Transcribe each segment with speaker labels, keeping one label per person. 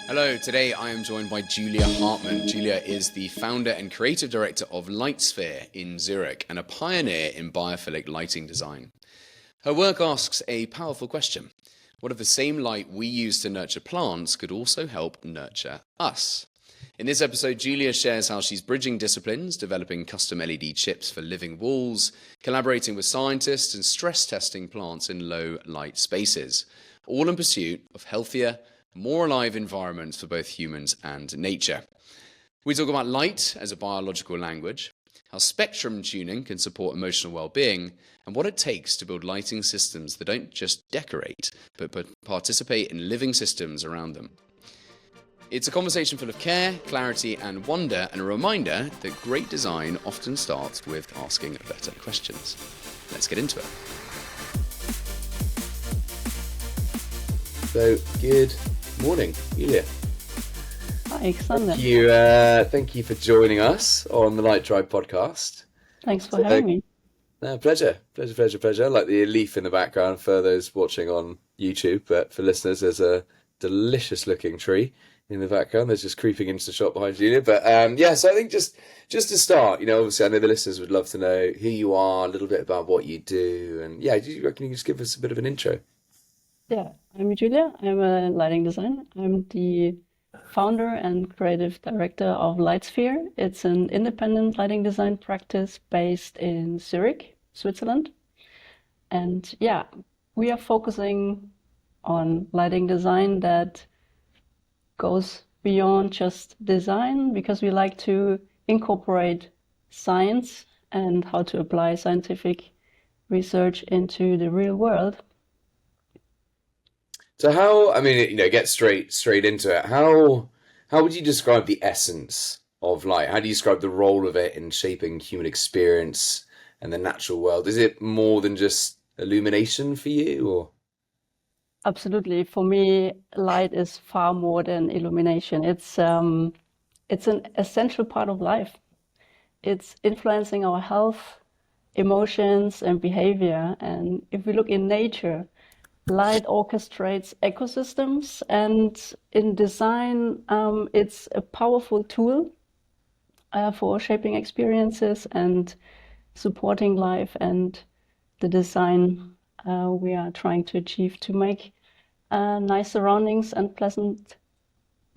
Speaker 1: Hello, today I am joined by Julia Hartmann. Julia is the founder and creative director of LightSphere in Zurich and a pioneer in biophilic lighting design. Her work asks a powerful question. What if the same light we use to nurture plants could also help nurture us? In this episode, Julia shares how she's bridging disciplines, developing custom LED chips for living walls, collaborating with scientists and stress testing plants in low light spaces, all in pursuit of healthier, more alive environments for both humans and nature. We talk about light as a biological language, how spectrum tuning can support emotional well-being, and what it takes to build lighting systems that don't just decorate, but participate in living systems around them. It's a conversation full of care, clarity, and wonder, and a reminder that great design often starts with asking better questions. Let's get into it. So, good morning, Julia.
Speaker 2: Hi, Alexander.
Speaker 1: Thank you for joining us on the Light Tribe podcast.
Speaker 2: Thanks for having me.
Speaker 1: No, pleasure. I like the leaf in the background for those watching on YouTube, but for listeners, there's a delicious looking tree in the background that's just creeping into the shop behind Julia. But so I think just to start, obviously I know the listeners would love to know who you are, a little bit about what you do, and do you reckon you can just give us a bit of an intro?
Speaker 2: Yeah, I'm Julia. I'm a lighting designer. I'm the founder and creative director of LightSphere. It's an independent lighting design practice based in Zurich, Switzerland. And we are focusing on lighting design that goes beyond just design, because we like to incorporate science and how to apply scientific research into the real world.
Speaker 1: So get straight into it. How would you describe the essence of light? How do you describe the role of it in shaping human experience and the natural world? Is it more than just illumination for you, or?
Speaker 2: Absolutely. For me, light is far more than illumination. It's an essential part of life. It's influencing our health, emotions, and behavior. And if we look in nature, light orchestrates ecosystems, and in design, it's a powerful tool for shaping experiences and supporting life and the design we are trying to achieve to make nice surroundings and pleasant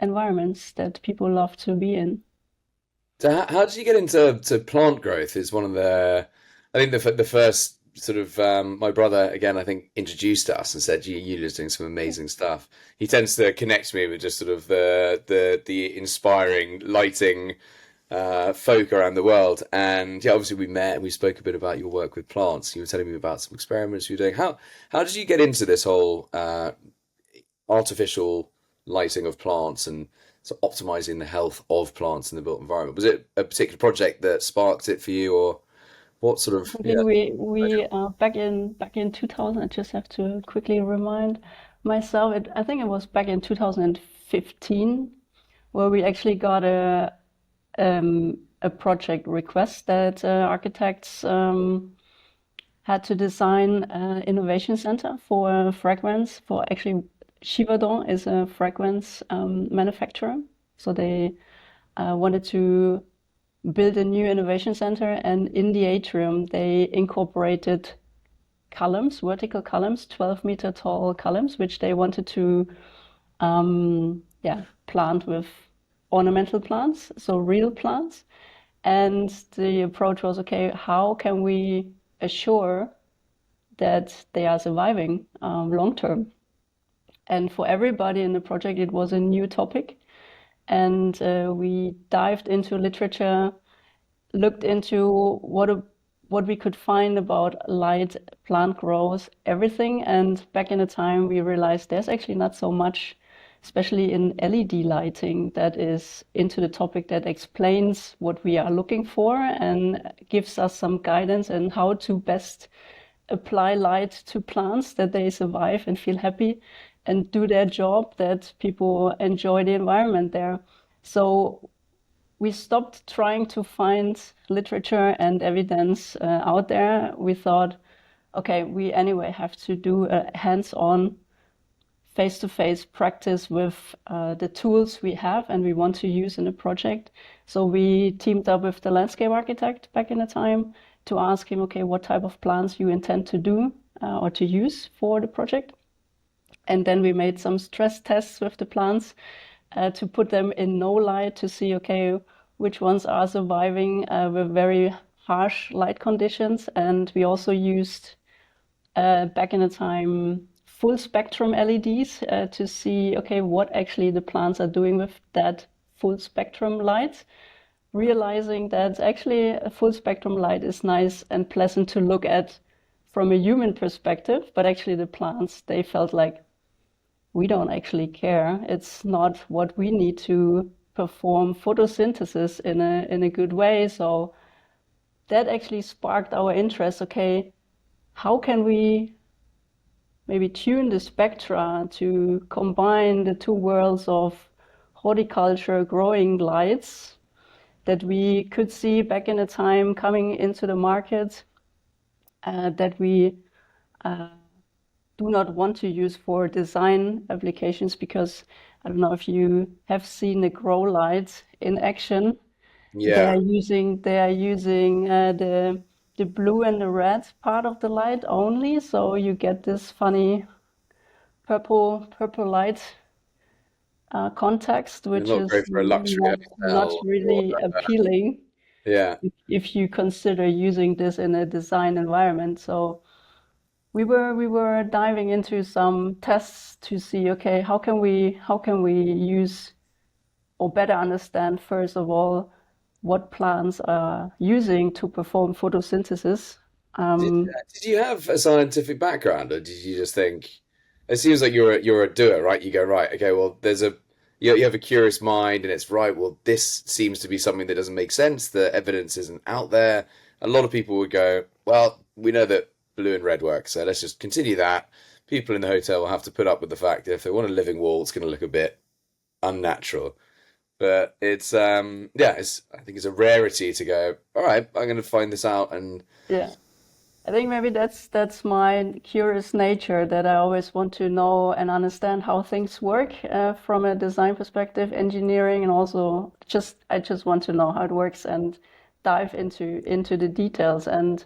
Speaker 2: environments that people love to be in.
Speaker 1: So how did you get into plant growth? Is one of the, I think the first sort of my brother again I think introduced us and said you're doing some amazing stuff. He tends to connect me with just sort of the inspiring lighting folk around the world, and obviously we met and we spoke a bit about your work with plants. You were telling me about some experiments you were doing. How did you get into this whole artificial lighting of plants and so optimizing the health of plants in the built environment? Was it a particular project that sparked it for you, or what sort of?
Speaker 2: I think we back in 2000. I just have to quickly remind myself. I think it was back in 2015 where we actually got a project request that architects had to design an innovation center for a fragrance. For actually, Givaudan is a fragrance manufacturer, so they wanted to build a new innovation center, and in the atrium they incorporated columns, vertical columns, 12-meter tall columns, which they wanted to plant with ornamental plants, so real plants. And the approach was, okay, how can we assure that they are surviving long term? And for everybody in the project, it was a new topic. And we dived into literature, looked into what we could find about light, plant growth, everything. And back in the time, we realized there's actually not so much, especially in LED lighting, that is into the topic, that explains what we are looking for and gives us some guidance on how to best apply light to plants, that they survive and feel happy and do their job, that people enjoy the environment there. So we stopped trying to find literature and evidence out there. We thought, okay, we anyway have to do a hands-on, face-to-face practice with the tools we have and we want to use in a project. So we teamed up with the landscape architect back in the time to ask him, okay, what type of plants you intend to do or to use for the project. And then we made some stress tests with the plants to put them in no light to see, okay, which ones are surviving with very harsh light conditions. And we also used back in the time full spectrum LEDs to see, okay, what actually the plants are doing with that full spectrum light, realizing that actually a full spectrum light is nice and pleasant to look at from a human perspective, but actually the plants, they felt like, we don't actually care. It's not what we need to perform photosynthesis in a good way. So that actually sparked our interest. Okay, how can we maybe tune the spectra to combine the two worlds of horticulture growing lights that we could see back in the time coming into the market that we do not want to use for design applications, because I don't know if you have seen the grow lights in action. They are
Speaker 1: Yeah.
Speaker 2: using the blue and the red part of the light only, so you get this funny purple light context,
Speaker 1: It's
Speaker 2: which
Speaker 1: not
Speaker 2: is
Speaker 1: great for a luxury
Speaker 2: not
Speaker 1: hotel or
Speaker 2: really appealing
Speaker 1: yeah.
Speaker 2: if you consider using this in a design environment. So we were diving into some tests to see, okay, how can we use or better understand, first of all, what plants are using to perform photosynthesis.
Speaker 1: Did
Speaker 2: Um,
Speaker 1: did you have a scientific background, or did you just think? It seems like you're a doer, right? You go right. Okay, well, you have a curious mind, and it's right. Well, this seems to be something that doesn't make sense. The evidence isn't out there. A lot of people would go, well, we know that blue and red work, so let's just continue that. People in the hotel will have to put up with the fact that if they want a living wall, it's going to look a bit unnatural. But it's yeah, it's I think it's a rarity to go. All right, I'm going to find this out and
Speaker 2: yeah, I think maybe that's my curious nature, that I always want to know and understand how things work from a design perspective, engineering, and also I just want to know how it works and dive into the details, and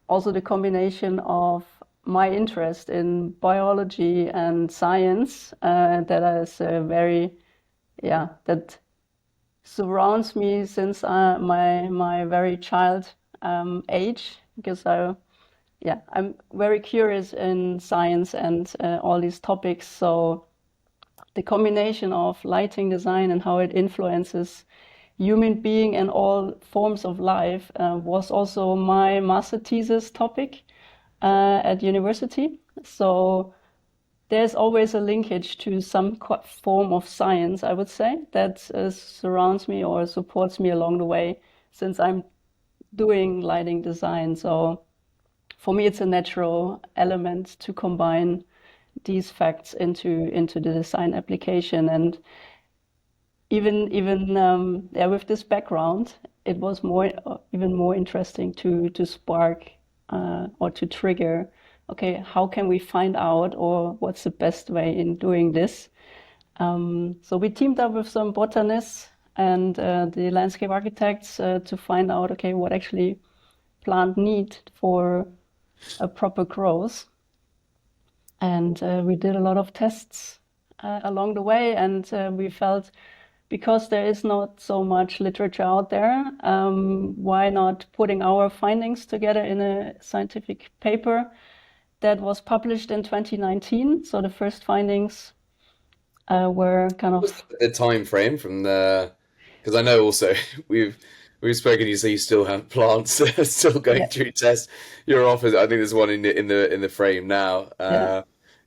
Speaker 2: also the combination of my interest in biology and science that is very that surrounds me since my very child age, because I'm very curious in science and all these topics. So the combination of lighting design and how it influences human being and all forms of life was also my master thesis topic at university. So there's always a linkage to some form of science, I would say, that surrounds me or supports me along the way, since I'm doing lighting design. So for me, it's a natural element to combine these facts into the design application. And even with this background, it was even more interesting to spark or to trigger. Okay, how can we find out, or what's the best way in doing this? So we teamed up with some botanists and the landscape architects to find out, okay, what actually plant need for a proper growth. And we did a lot of tests along the way, and we felt, because there is not so much literature out there, why not putting our findings together in a scientific paper that was published in 2019. So the first findings were kind
Speaker 1: was
Speaker 2: of,
Speaker 1: the time frame from the because I know also we've spoken. You say you still have plants that are still going
Speaker 2: yeah,
Speaker 1: through tests. Your office, I think there's one in the frame now.
Speaker 2: yeah,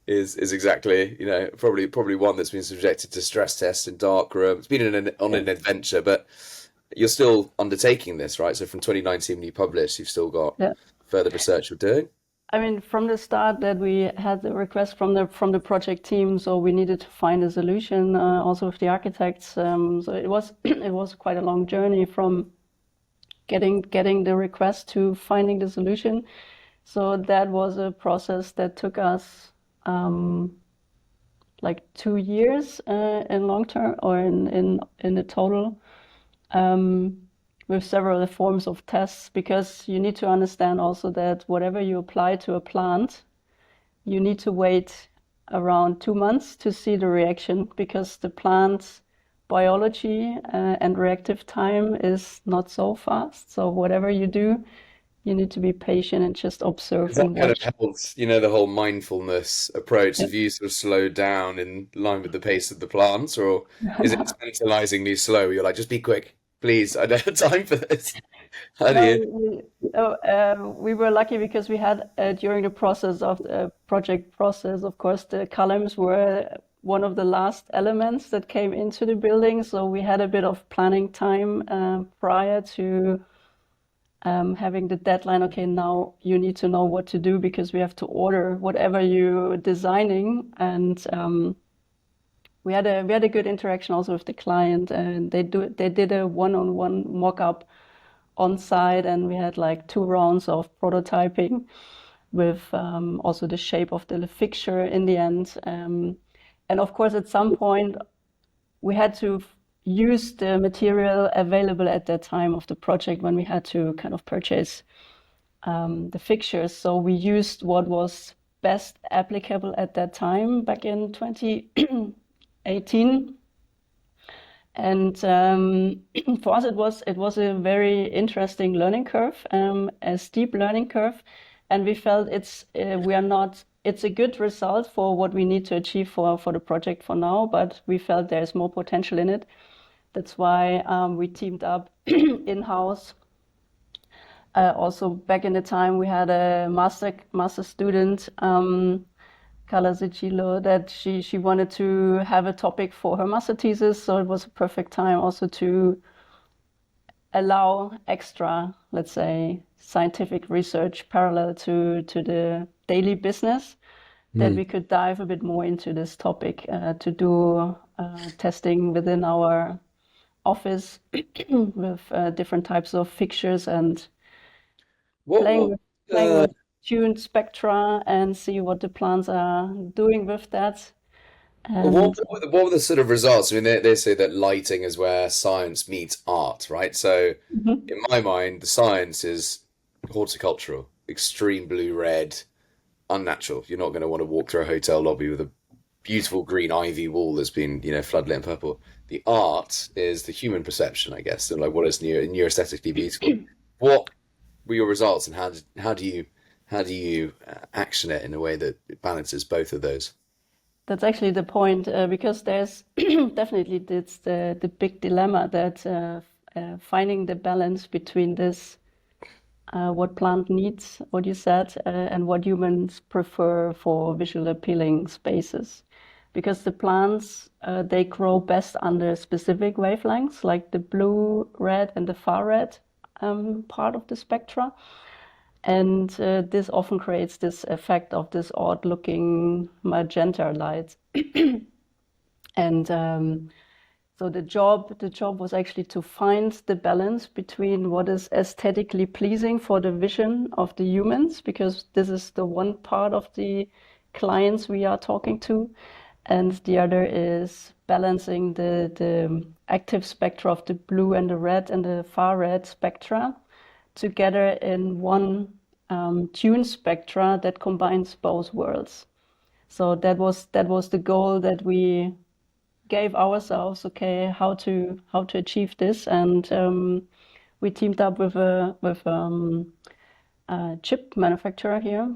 Speaker 1: Is exactly probably one that's been subjected to stress tests in dark room. It's been on
Speaker 2: yeah,
Speaker 1: an adventure, but you're still undertaking this, right? So from 2019 when you published, you've still got
Speaker 2: yeah.
Speaker 1: further research you're doing.
Speaker 2: I mean, from the start that we had the request from the project team, so we needed to find a solution, also with the architects. So it was it was quite a long journey from getting the request to finding the solution. So that was a process that took us like 2 years in long term or in the total, with several forms of tests, because you need to understand also that whatever you apply to a plant, you need to wait around 2 months to see the reaction, because the plant's biology and reactive time is not so fast. So whatever you do, you need to be patient and just observe
Speaker 1: Because that
Speaker 2: and
Speaker 1: kind of
Speaker 2: watch.
Speaker 1: helps, the whole mindfulness approach. Have you sort of slowed down in line with the pace of the plants, or is it tantalizingly slow? You're like, just be quick, please. I don't have time for this. How do
Speaker 2: No,
Speaker 1: you?
Speaker 2: we were lucky because we had during the process of the project process, of course, the columns were one of the last elements that came into the building. So we had a bit of planning time prior to having the deadline. Okay, now you need to know what to do because we have to order whatever you're designing. And we had a good interaction also with the client, and they did a one-on-one mock-up on site, and we had like 2 rounds of prototyping with also the shape of the fixture in the end. And of course, at some point, we had to use the material available at that time of the project when we had to kind of purchase the fixtures. So we used what was best applicable at that time back in 2018. And for us, it was a very interesting learning curve, a steep learning curve, and we felt it's a good result for what we need to achieve for the project for now, but we felt there's more potential in it. That's why we teamed up in-house. Also, back in the time, we had a master student, Carla Zicilo, that she wanted to have a topic for her master thesis, so it was a perfect time also to allow extra, let's say, scientific research parallel to the daily business, that we could dive a bit more into this topic, to do testing within our office with different types of fixtures and
Speaker 1: What
Speaker 2: playing
Speaker 1: what
Speaker 2: with playing
Speaker 1: uh,
Speaker 2: with tuned spectra and see what the plants are doing with that.
Speaker 1: what
Speaker 2: And
Speaker 1: what were the sort of results? I mean, they say that lighting is where science meets art, right? So,
Speaker 2: mhm.
Speaker 1: in my mind, the science is horticultural, extreme blue red, unnatural. You're not going to want to walk through a hotel lobby with a beautiful green ivy wall that's been, floodlit in purple. The art is the human perception, I guess, and like what is neuroaesthetically beautiful. What were your results, and how do you action it in a way that it balances both of those?
Speaker 2: That's actually the point, because there's definitely it's the big dilemma that finding the balance between this, what plant needs, what you said, and what humans prefer for visual appealing spaces. Because the plants, they grow best under specific wavelengths, like the blue, red, and the far red part of the spectra. And this often creates this effect of this odd looking magenta light. And so the job was actually to find the balance between what is aesthetically pleasing for the vision of the humans, because this is the one part of the clients we are talking to, and the other is balancing the active spectra of the blue and the red and the far red spectra together in one tune spectra that combines both worlds. So that was the goal that we gave ourselves. Okay, how to achieve this, and we teamed up with a chip manufacturer here,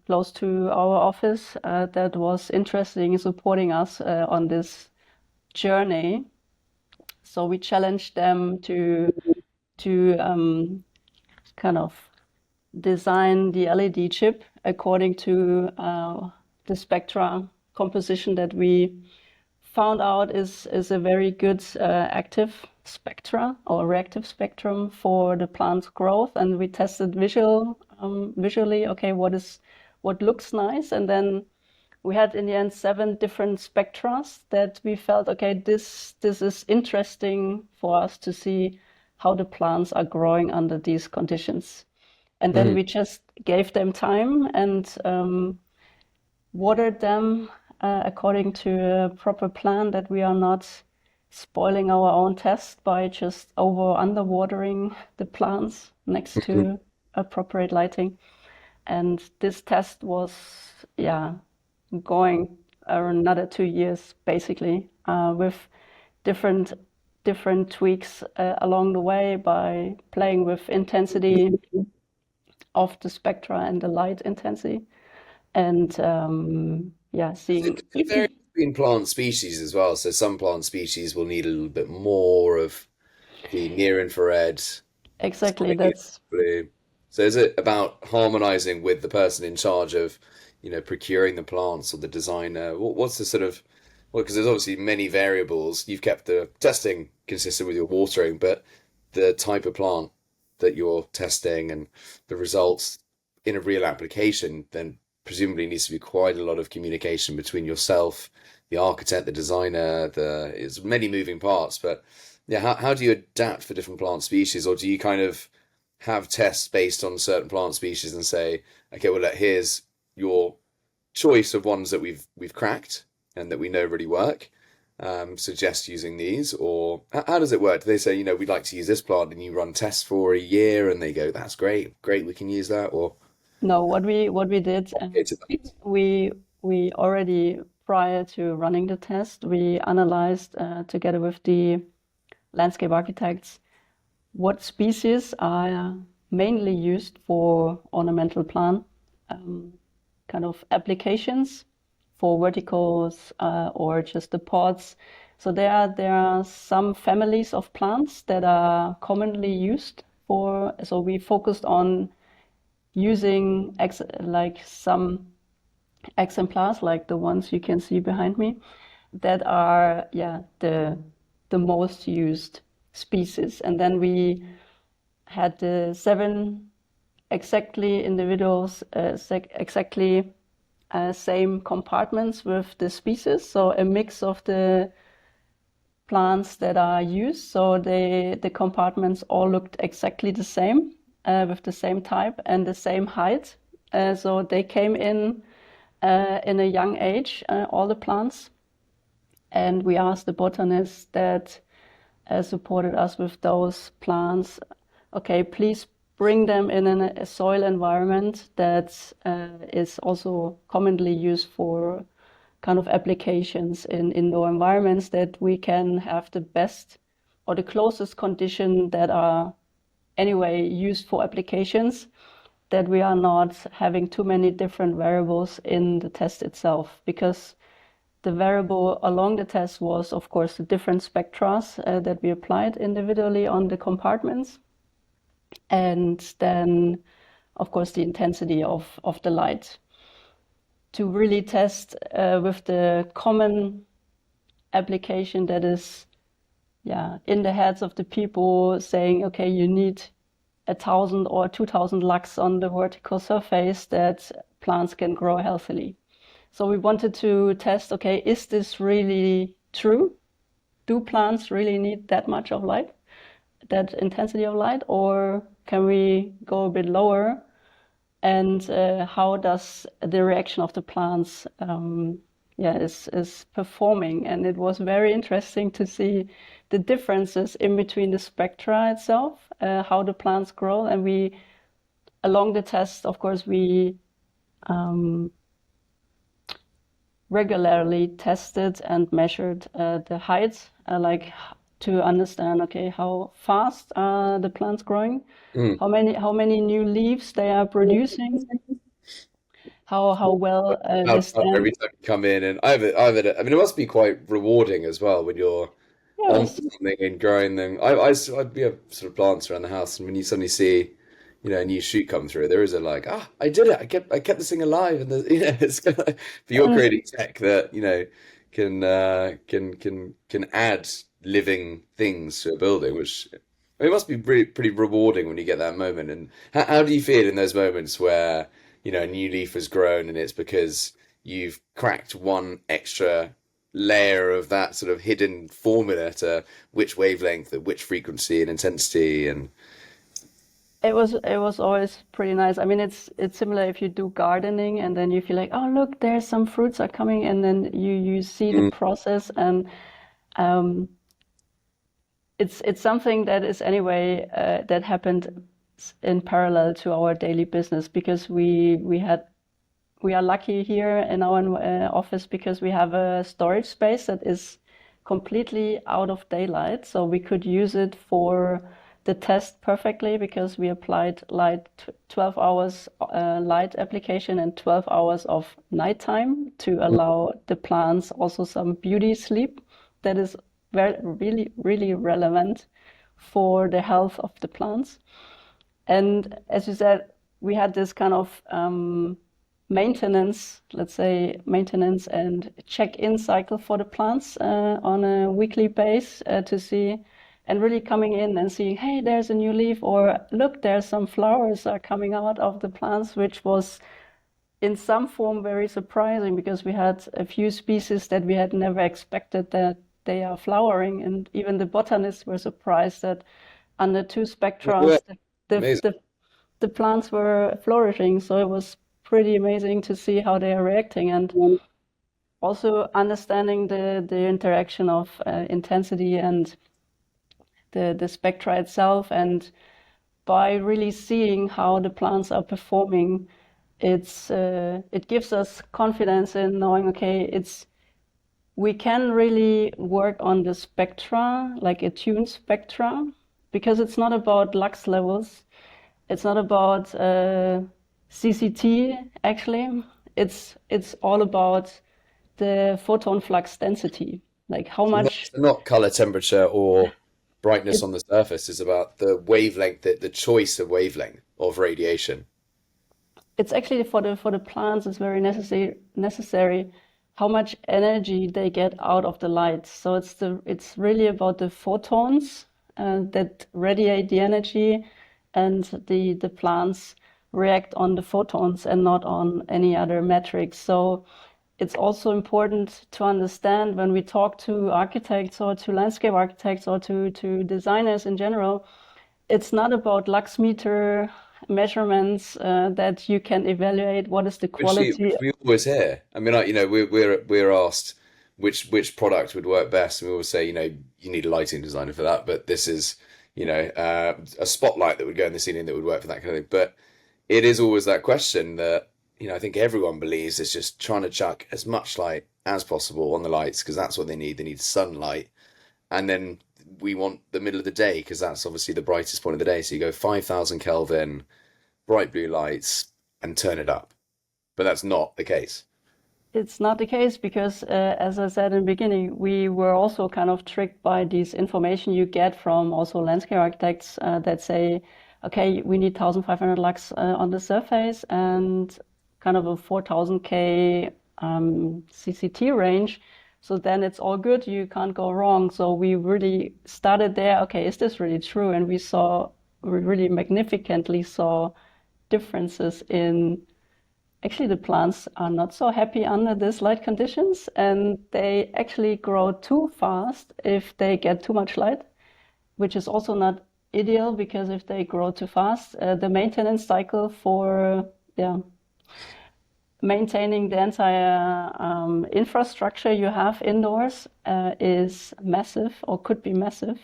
Speaker 2: close to our office, that was interested in supporting us on this journey. So we challenged them to kind of design the LED chip according to the spectra composition that we found out is a very good active spectra or reactive spectrum for the plant's growth. And we tested visually, okay, what looks nice, and then we had in the end 7 different spectras that we felt, okay, this is interesting for us to see how the plants are growing under these conditions. And then we just gave them time and watered them according to a proper plan, that we are not spoiling our own test by just underwatering the plants next to appropriate lighting. And this test was, yeah, going another 2 years basically, with different tweaks along the way, by playing with intensity of the spectra and the light intensity, and yeah, seeing
Speaker 3: It varies between plant species as well. So some plant species will need a little bit more of the near infrared,
Speaker 2: exactly
Speaker 3: slightly
Speaker 2: that's
Speaker 3: blue. So is it about harmonizing with the person in charge of, procuring the plants, or the designer? What's the sort of, well, because there's obviously many variables. You've kept the testing consistent with your watering, but the type of plant that you're testing and the results in a real application, then presumably needs to be quite a lot of communication between yourself, the architect, the designer. It's many moving parts, but yeah, how do you adapt for different plant species, or do you kind of have tests based on certain plant species and say, okay, well, here's your choice of ones that we've cracked and that we know really work. Suggest using these, or how does it work? Do they say, we'd like to use this plant, and you run tests for a year, and they go, that's great, we can use that, or
Speaker 2: no, what we did,
Speaker 3: okay to that?
Speaker 2: we already, prior to running the test, we analyzed together with the landscape architects what species are mainly used for ornamental plant kind of applications, for verticals or just the pots. So there are some families of plants that are commonly used for. So we focused on using like some exemplars, like the ones you can see behind me, that are, yeah, the most used species. And then we had the 7 exactly individuals, exactly same compartments with the species, so a mix of the plants that are used. So the compartments all looked exactly the same, with the same type and the same height. So they came in a young age, all the plants. And we asked the botanists that supported us with those plants, okay, please bring them in a soil environment that is also commonly used for kind of applications in indoor environments, that we can have the best or the closest condition that are anyway used for applications, that we are not having too many different variables in the test itself. Because the variable along the test was, of course, the different spectra that we applied individually on the compartments. And then, of course, the intensity of the light, to really test with the common application that is, yeah, in the heads of the people, saying, okay, you need 1,000 or 2,000 lux on the vertical surface that plants can grow healthily. So we wanted to test, okay, is this really true? Do plants really need that much of light, that intensity of light, or can we go a bit lower? And how does the reaction of the plants is performing? And it was very interesting to see the differences in between the spectra itself, how the plants grow. And we, along the test, of course, we regularly tested and measured the height, like to understand, okay, how fast are the plants growing,
Speaker 3: Mm.
Speaker 2: how many new leaves they are producing, how well they stand.
Speaker 3: Every time you come in, and I mean, it must be quite rewarding as well when you're on
Speaker 2: Yes,
Speaker 3: something and growing them. We have sort of plants around the house, and when you suddenly see, a new shoot come through, there is a like, I did it, I kept this thing alive, and it's gonna, but you're
Speaker 2: and
Speaker 3: creating tech that can add living things to a building, which, I mean, it must be pretty rewarding when you get that moment. And how do you feel in those moments where, a new leaf has grown, and it's because you've cracked one extra layer of that sort of hidden formula to which wavelength, at which frequency and intensity, and
Speaker 2: It was always pretty nice. I mean, it's similar if you do gardening and then you feel like, oh look, there's some fruits are coming, and then you see the
Speaker 3: Mm.
Speaker 2: process, and um, it's something that is anyway that happened in parallel to our daily business, because we are lucky here in our office because we have a storage space that is completely out of daylight. So we could use it for the test perfectly, because we applied light, 12 hours light application and 12 hours of nighttime to allow the plants also some beauty sleep that is very, really, really relevant for the health of the plants. And as you said, we had this kind of maintenance, let's say maintenance and check-in cycle for the plants on a weekly base to see, and really coming in and seeing, hey, there's a new leaf, or look, there's some flowers are coming out of the plants, which was in some form very surprising, because we had a few species that we had never expected that they are flowering, and even the botanists were surprised that under two
Speaker 3: Well,
Speaker 2: spectra the,
Speaker 3: amazing.
Speaker 2: the, the plants were flourishing. So it was pretty amazing to see how they are reacting, and also understanding the interaction of intensity and the spectra itself. And by really seeing how the plants are performing, it gives us confidence in knowing, okay, we can really work on the spectra, like a tuned spectra, because it's not about lux levels. It's not about CCT, actually. It's all about the photon flux density, like how much
Speaker 3: Not color, temperature, or brightness
Speaker 2: it,
Speaker 3: on the surface. It's about the wavelength, the choice of wavelength of radiation.
Speaker 2: it's actually for the plants, it's very necessary how much energy they get out of the light. So it's really about the photons that radiate the energy, and the plants react on the photons and not on any other metrics. So it's also important to understand, when we talk to architects or to landscape architects or to designers in general, it's not about lux meter measurements that you can evaluate what is the
Speaker 3: Which
Speaker 2: quality.
Speaker 3: we always hear. I mean, we're asked which product would work best, and we always say, you need a lighting designer for that. But this is, a spotlight that would go in the ceiling that would work for that kind of thing. But it is always that question that, I think everyone believes is just trying to chuck as much light as possible on the lights, because that's what they need. They need sunlight, and then we want the middle of the day because that's obviously the brightest point of the day. So you go 5,000 Kelvin, bright blue lights, and turn it up. But that's not the case.
Speaker 2: It's not the case, because, as I said in the beginning, we were also kind of tricked by this information you get from also landscape architects that say, okay, we need 1,500 lux on the surface and kind of a 4,000 K CCT range. So then it's all good, you can't go wrong. So we really started there. Okay, is this really true? And we really magnificently saw differences in, actually, the plants are not so happy under these light conditions, and they actually grow too fast if they get too much light, which is also not ideal, because if they grow too fast, the maintenance cycle for, yeah, maintaining the entire infrastructure you have indoors is massive, or could be massive.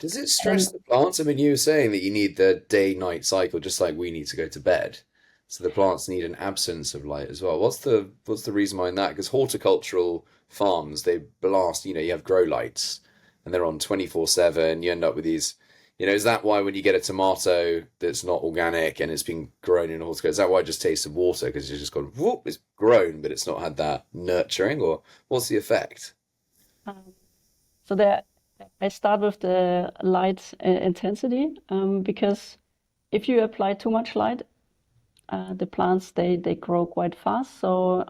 Speaker 3: Does it
Speaker 2: And
Speaker 3: stress the plants? I mean, you were saying that you need the day-night cycle, just like we need to go to bed. So the plants need an absence of light as well. What's the reason behind that? Because horticultural farms, they blast, you have grow lights and they're on 24/7. You end up with these, is that why when you get a tomato that's not organic and it's been grown in a horticulture, is that why it just tastes of water? Because it's just gone, whoop, it's grown, but it's not had that nurturing, or what's the effect?
Speaker 2: um, so there, I start with the light intensity, because if you apply too much light, the plants, they grow quite fast. So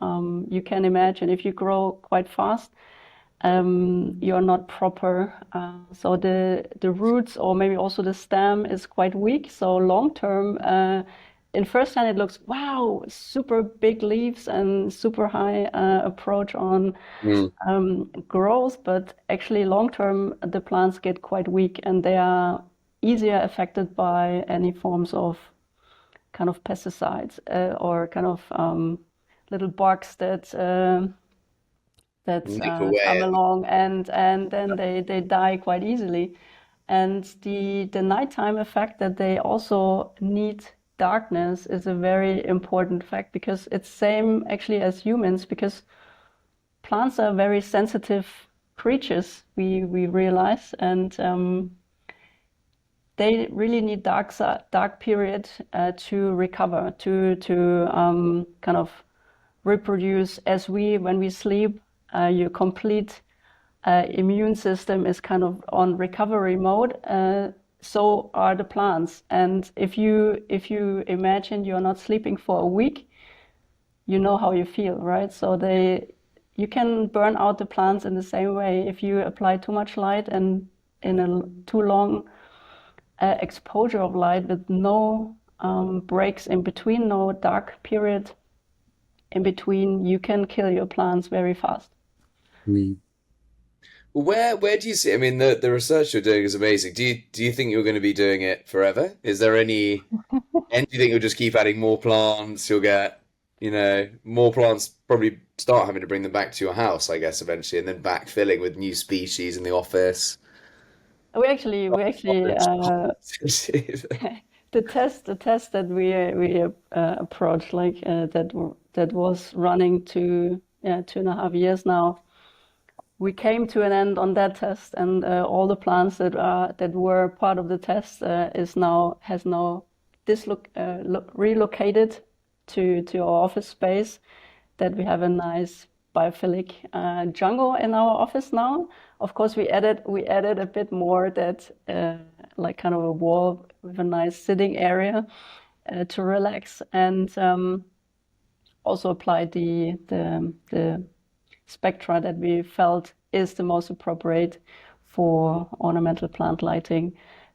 Speaker 2: you can imagine, if you grow quite fast, you're not proper. So the roots, or maybe also the stem, is quite weak. So long term, in first hand, it looks, wow, super big leaves and super high approach on
Speaker 3: Mm.
Speaker 2: growth. But actually, long term, the plants get quite weak, and they are easier affected by any forms of kind of pesticides or kind of little bugs that
Speaker 3: Nip away
Speaker 2: come
Speaker 3: at
Speaker 2: along, and then they die quite easily. And the nighttime effect, that they also need darkness, is a very important fact, because it's same actually as humans, because plants are very sensitive creatures, we realize, and they really need dark period to recover, to kind of reproduce. As when we sleep, your complete immune system is kind of on recovery mode. So are the plants. And if you imagine you're not sleeping for a week, you know how you feel, right? So you can burn out the plants in the same way if you apply too much light, and in a too long exposure of light with no breaks in between, no dark period in between, you can kill your plants very fast.
Speaker 3: Mm. Where do you see? I mean, the research you're doing is amazing. Do you think you're going to be doing it forever? Is there any end? Do you think you'll just keep adding more plants? You'll get, more plants, probably start having to bring them back to your house, I guess, eventually, and then backfilling with new species in the office.
Speaker 2: We actually the test that we approached, like that was running 2.5 years now. We came to an end on that test, and all the plants that were part of the test has now relocated to our office space. That we have a nice biophilic jungle in our office now. Of course, we added a bit more, that like kind of a wall with a nice sitting area to relax, and also applied the spectra that we felt is the most appropriate for ornamental plant lighting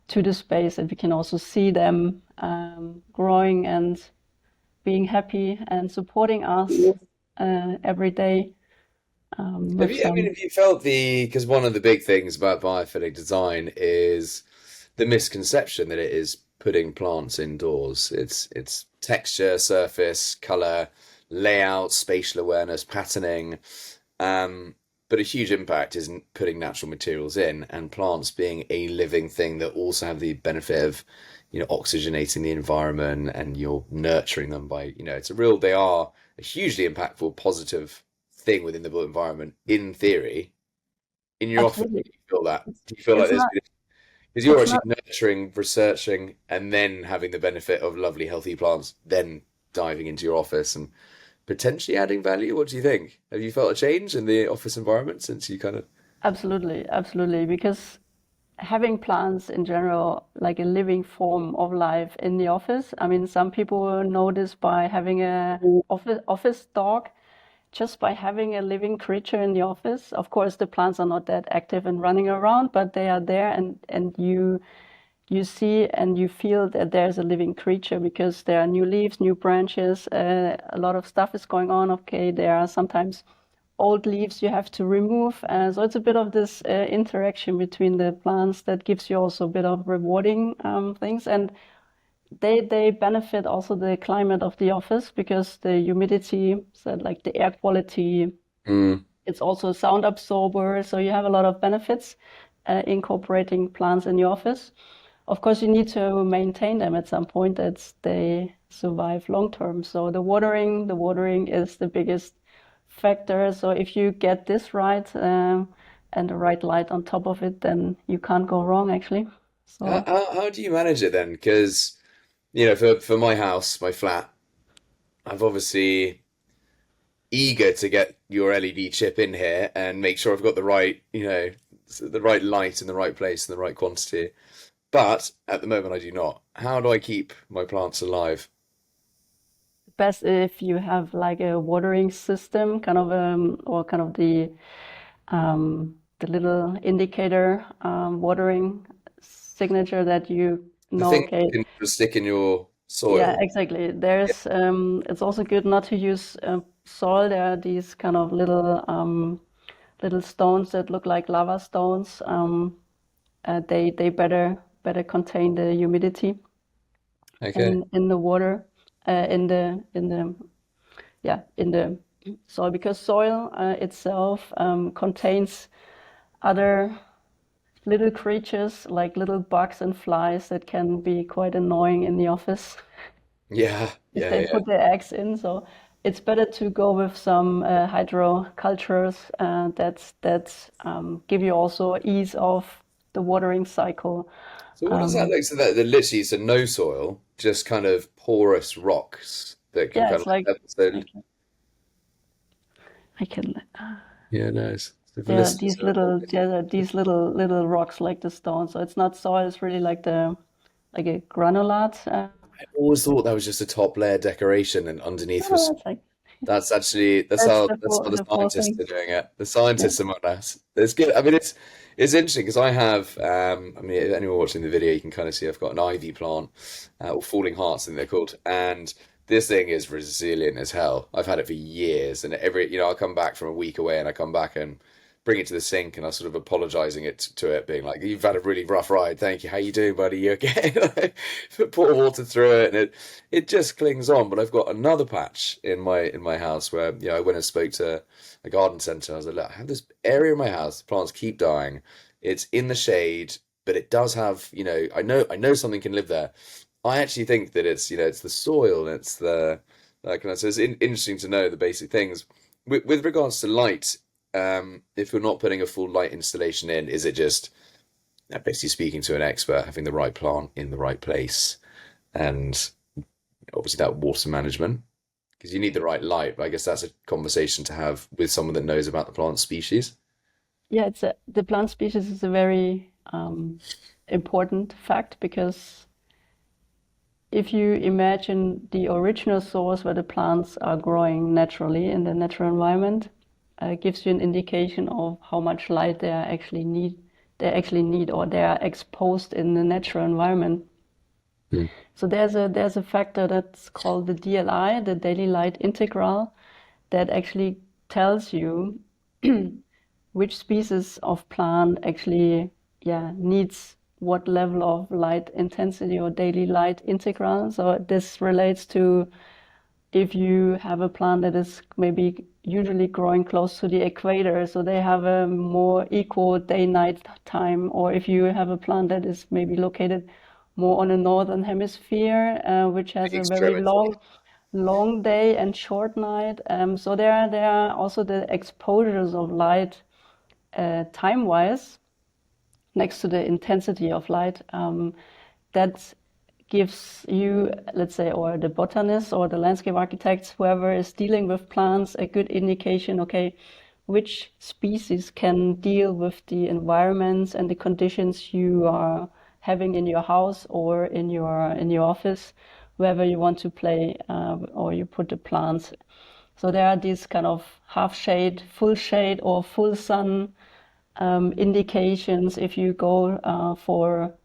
Speaker 2: to the space, and we can also see them growing and being happy and supporting us every day
Speaker 3: Have
Speaker 2: with
Speaker 3: you, I mean,
Speaker 2: some.
Speaker 3: have you felt because one of the big things about biophilic design is the misconception that it is putting plants indoors. It's texture, surface, color, layout, spatial awareness, patterning. But a huge impact is putting natural materials in, and plants being a living thing that also have the benefit of, oxygenating the environment, and you're nurturing them by, they are a hugely impactful, positive thing within the built environment, in theory. In your office,
Speaker 2: Absolutely.
Speaker 3: do you feel that? Do you feel like
Speaker 2: It's
Speaker 3: there's
Speaker 2: not,
Speaker 3: been, because you're
Speaker 2: it's
Speaker 3: actually
Speaker 2: not
Speaker 3: nurturing, researching, and then having the benefit of lovely, healthy plants, then diving into your office and potentially adding value? What do you think? Have you felt a change in the office environment since you kind of?
Speaker 2: absolutely, because having plants in general, like a living form of life in the office. I mean, some people know this by having a office dog, just by having a living creature in the office. Of course, the plants are not that active and running around, but they are there, and you see and you feel that there's a living creature, because there are new leaves, new branches, a lot of stuff is going on. Okay, there are sometimes old leaves you have to remove. So it's a bit of this interaction between the plants that gives you also a bit of rewarding things. And they benefit also the climate of the office, because the humidity, so like the air quality,
Speaker 3: Mm.
Speaker 2: it's also a sound absorber. So you have a lot of benefits incorporating plants in your office. Of course, you need to maintain them at some point that they survive long term. So the watering is the biggest factor. So if you get this right, and the right light on top of it, then you can't go wrong, actually.
Speaker 3: How,
Speaker 2: So
Speaker 3: how, how do you manage it then? Because, for my house, my flat, I've obviously eager to get your LED chip in here and make sure I've got the right, the right light in the right place and the right quantity. But at the moment, I do not. How do I keep my plants alive?
Speaker 2: best if you have like a watering system, kind of or kind of the little indicator watering signature, that you
Speaker 3: The
Speaker 2: know.
Speaker 3: thing
Speaker 2: Okay,
Speaker 3: you can stick in your
Speaker 2: yeah,
Speaker 3: soil.
Speaker 2: exactly.
Speaker 3: Yeah.
Speaker 2: It's also good not to use soil. There are these kind of little stones that look like lava stones. They better better contain the humidity
Speaker 3: Okay.
Speaker 2: in the water, in the soil, because soil itself contains other little creatures like little bugs and flies that can be quite annoying in the office
Speaker 3: Yeah,
Speaker 2: if
Speaker 3: yeah,
Speaker 2: they
Speaker 3: yeah.
Speaker 2: put their eggs in. So it's better to go with some hydrocultures that give you also ease of the watering cycle.
Speaker 3: So what does that
Speaker 2: Um,
Speaker 3: look? So that literally, so no soil, just kind of porous rocks that can
Speaker 2: yeah,
Speaker 3: kind
Speaker 2: it's
Speaker 3: of
Speaker 2: like
Speaker 3: so
Speaker 2: I can.
Speaker 3: yeah, nice. So for
Speaker 2: There are
Speaker 3: listeners
Speaker 2: these
Speaker 3: who are
Speaker 2: little
Speaker 3: watching,
Speaker 2: there are these little rocks like the stone. So it's not soil. It's really like the like a granulate.
Speaker 3: I always thought that was just a top layer decoration, and underneath was
Speaker 2: No, it's like
Speaker 3: that's actually
Speaker 2: that's
Speaker 3: that's how the
Speaker 2: the full
Speaker 3: scientists
Speaker 2: thing.
Speaker 3: are doing it. The
Speaker 2: Yeah.
Speaker 3: scientists among us. It's good. I mean, it's interesting because I have. I mean, if anyone watching the video, you can kind of see I've got an ivy plant, or falling hearts, I think they're called, and this thing is resilient as hell. I've had it for years, and I come back from a week away, and I come back and bring it to the sink, and I sort of apologizing to it, being like, "You've had a really rough ride. Thank you. How you doing, buddy? You okay?" Like, pour water through it, and it just clings on. But I've got another patch in my house where I went and spoke to a garden centre. I was like, "Look, I have this area in my house. The plants keep dying. It's in the shade, but it does have I know something can live there. I actually think that it's the soil, and it's the that kind of so it's interesting to know the basic things with regards to light. If you're not putting a full light installation in, is it just basically speaking to an expert, having the right plant in the right place, and obviously that water management, because you need the right light. But I guess that's a conversation to have with someone that knows about the plant species.
Speaker 2: Yeah, the plant species is a very important fact, because if you imagine the original source where the plants are growing naturally in the natural environment, gives you an indication of how much light they actually need, or they are exposed in the natural environment.
Speaker 3: Hmm.
Speaker 2: So there's a factor that's called the DLI, the daily light integral, that actually tells you which species of plant actually needs what level of light intensity or daily light integral. So this relates to if you have a plant that is maybe usually growing close to the equator, so they have a more equal day-night time, or if you have a plant that is maybe located more on the northern hemisphere, which has a very
Speaker 3: Extremity.
Speaker 2: long day and short night. So there are also the exposures of light time-wise next to the intensity of light, that gives you, let's say, or the botanist or the landscape architects, whoever is dealing with plants, a good indication, okay, which species can deal with the environments and the conditions you are having in your house or in your office, wherever you want to play, or you put the plants. So there are these kind of half shade, or full sun indications. If you go for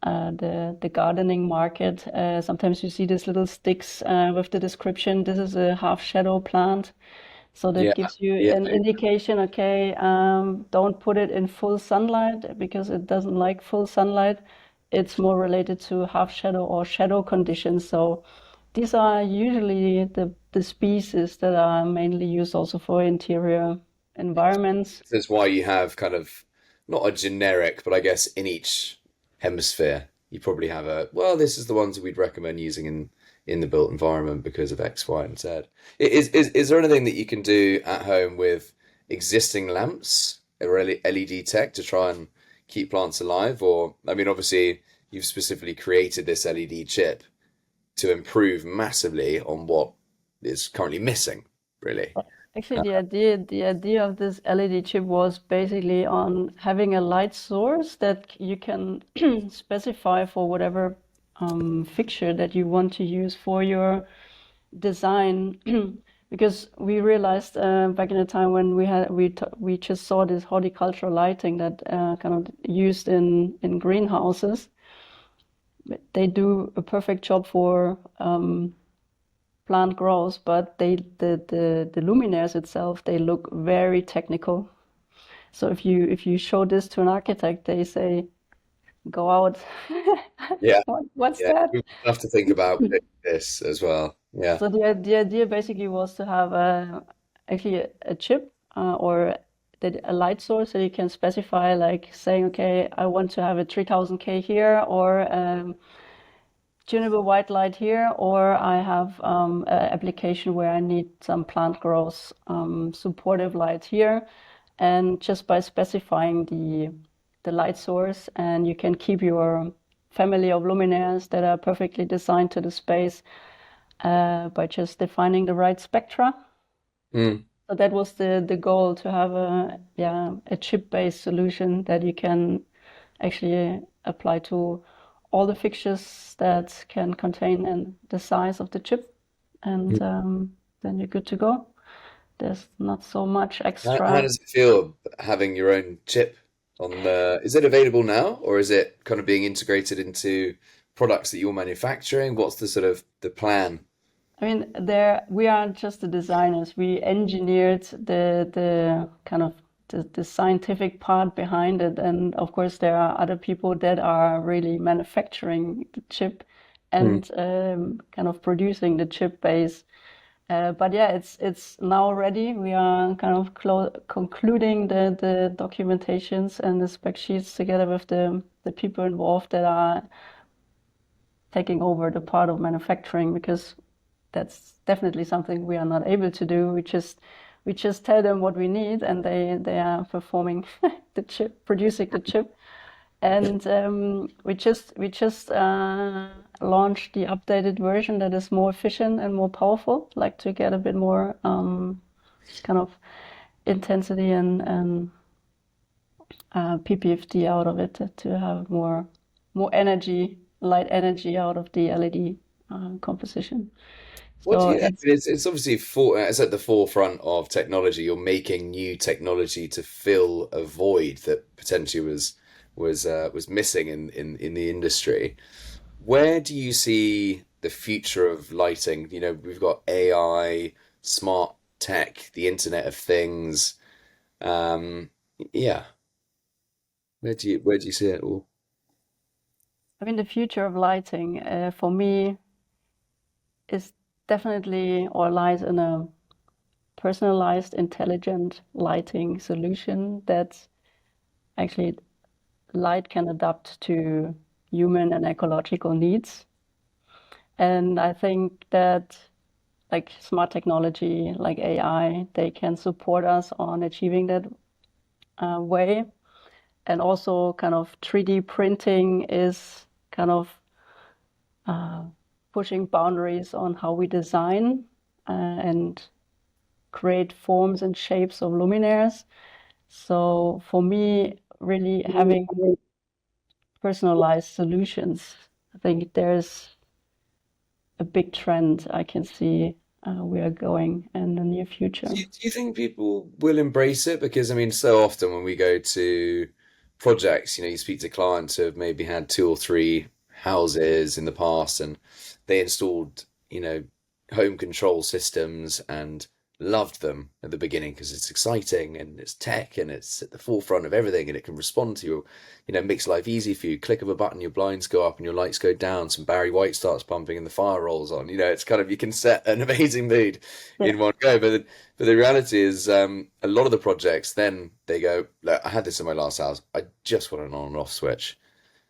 Speaker 2: the gardening market, sometimes you see these little sticks with the description, this is a half shadow plant. So that
Speaker 3: Yeah,
Speaker 2: gives you
Speaker 3: yeah.
Speaker 2: an indication, okay, don't put it in full sunlight because it doesn't like full sunlight. It's more related to half shadow or shadow conditions. So these are usually the species that are mainly used also for interior environments.
Speaker 3: This is why you have kind of not a generic, but I guess in each hemisphere, you probably have well, this is the ones that we'd recommend using in the built environment because of X, Y, and Z. Is there anything that you can do at home with existing lamps or LED tech to try and keep plants alive? Or, I mean, obviously, you've specifically created this LED chip to improve massively on what is currently missing, really.
Speaker 2: Actually, the idea of this LED chip was basically on having a light source that you can specify for whatever fixture that you want to use for your design. Because we realized back in the time when we just saw this horticultural lighting that kind of used in greenhouses. They do a perfect job for plant growth, but the luminaires itself, they look very technical. So if you show this to an architect, they say, go out.
Speaker 3: Yeah,
Speaker 2: What's
Speaker 3: yeah.
Speaker 2: that?
Speaker 3: We have to think about this as well. Yeah.
Speaker 2: So the idea basically was to have actually a chip or a light source that you can specify, like saying, okay, I want to have a 3000K here, or tunable white light here, or I have an application where I need some plant growth supportive light here. And just by specifying the light source, and you can keep your family of luminaires that are perfectly designed to the space by just defining the right spectra.
Speaker 3: Mm.
Speaker 2: So that was the goal, to have a chip-based solution that you can actually apply to all the fixtures that can contain in the size of the chip, and then you're good to go. There's not so much
Speaker 3: How
Speaker 2: extra.
Speaker 3: does it feel having your own chip on the, is it available now, or is it kind of being integrated into products that you're manufacturing? What's the sort of the plan?
Speaker 2: I mean, there we are just the designers. We engineered the kind of the scientific part behind it, and of course there are other people that are really manufacturing the chip
Speaker 3: Mm.
Speaker 2: and kind of producing the chip base. But yeah, it's now ready. We are kind of concluding the documentations and the spec sheets together with the people involved that are taking over the part of manufacturing, because that's definitely something we are not able to do. We just tell them what we need, and they are performing the chip, producing the chip. And we just launched the updated version that is more efficient and more powerful, like to get a bit more kind of intensity and PPFD out of it, to have more energy, light energy out of the LED composition.
Speaker 3: What do
Speaker 2: So
Speaker 3: you, I mean,
Speaker 2: it's
Speaker 3: it's obviously it's at the forefront of technology. You're making new technology to fill a void that potentially was missing in the industry. Where do you see the future of lighting? You know, we've got AI, smart tech, the Internet of Things. Um, yeah, where do you see it all?
Speaker 2: I mean, the future of lighting for me is definitely, or lies in a personalized, intelligent lighting solution that actually light can adapt to human and ecological needs. And I think that like smart technology, like AI, they can support us on achieving that way. And also kind of 3D printing is kind of pushing boundaries on how we design and create forms and shapes of luminaires. So for me, really having personalized solutions, I think there's a big trend I can see we are going in the near future.
Speaker 3: Do you think people will embrace it? Because I mean, so often when we go to projects, you know, you speak to clients who have maybe had two or three houses in the past and they installed, you know, home control systems and loved them at the beginning because it's exciting and it's tech and it's at the forefront of everything and it can respond to you, you know, makes life easy for you. Click of a button, your blinds go up and your lights go down, some Barry White starts pumping and the fire rolls on. You know, it's kind of, you can set an amazing mood
Speaker 2: Yeah,
Speaker 3: in one go. But the reality is, a lot of the projects then they go, look, I had this in my last house. I just want an on and off switch.